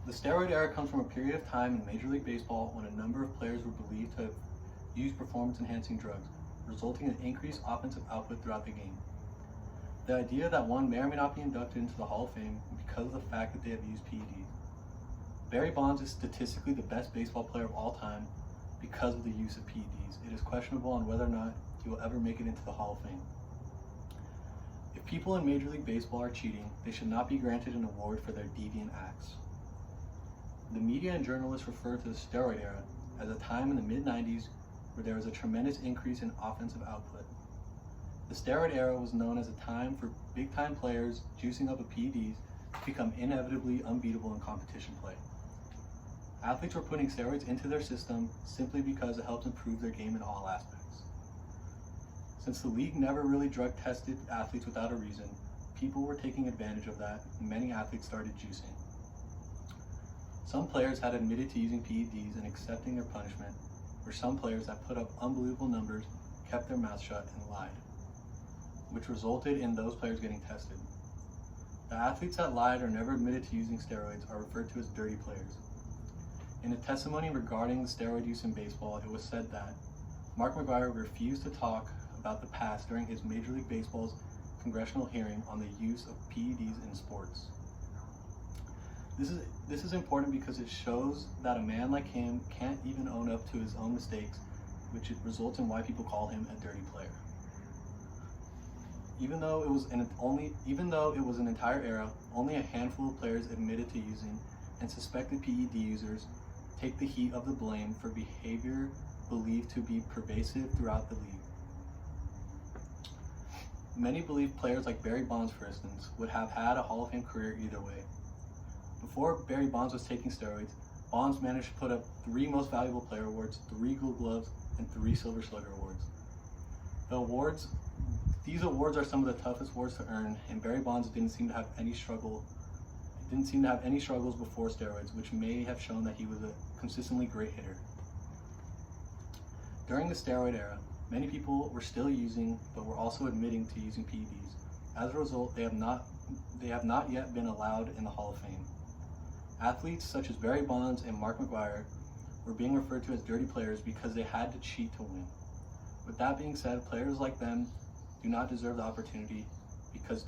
The steroid era comes from a period of time in Major League Baseball when a number of players were believed to have used performance-enhancing drugs, resulting in increased offensive output throughout the game. The idea that one may or may not be inducted into the Hall of Fame because of the fact that they have used PEDs. Barry Bonds is statistically the best baseball player of all time because of the use of PEDs. It is questionable on whether or not he will ever make it into the Hall of Fame. If people in Major League Baseball are cheating, they should not be granted an award for their deviant acts. The media and journalists refer to the steroid era as a time in the mid-90s where there was a tremendous increase in offensive output. The steroid era was known as a time for big-time players juicing up with PEDs to become inevitably unbeatable in competition play. Athletes were putting steroids into their system simply because it helped improve their game in all aspects. Since the league never really drug tested athletes without a reason, people were taking advantage of that, and many athletes started juicing. Some players had admitted to using PEDs and accepting their punishment, where some players that put up unbelievable numbers kept their mouth shut and lied, which resulted in those players getting tested. The athletes that lied or never admitted to using steroids are referred to as dirty players. In a testimony regarding the steroid use in baseball, it was said that Mark McGwire refused to talk about the past during his Major League Baseball's congressional hearing on the use of PEDs in sports. This is important because it shows that a man like him can't even own up to his own mistakes, which results in why people call him a dirty player. Even though it was an entire era, only a handful of players admitted to using, and suspected PED users take the heat of the blame for behavior believed to be pervasive throughout the league. Many believe players like Barry Bonds, for instance, would have had a Hall of Fame career either way. Before Barry Bonds was taking steroids, Bonds managed to put up 3 Most Valuable Player awards, 3 Gold Gloves, and 3 Silver Slugger awards. These awards are some of the toughest awards to earn, and Barry Bonds didn't seem to have any struggles before steroids, which may have shown that he was a consistently great hitter. During the steroid era, many people were still using, but were also admitting to using PEDs. As a result, they have not yet been allowed in the Hall of Fame. Athletes such as Barry Bonds and Mark McGwire were being referred to as dirty players because they had to cheat to win. With that being said, players like them do not deserve the opportunity because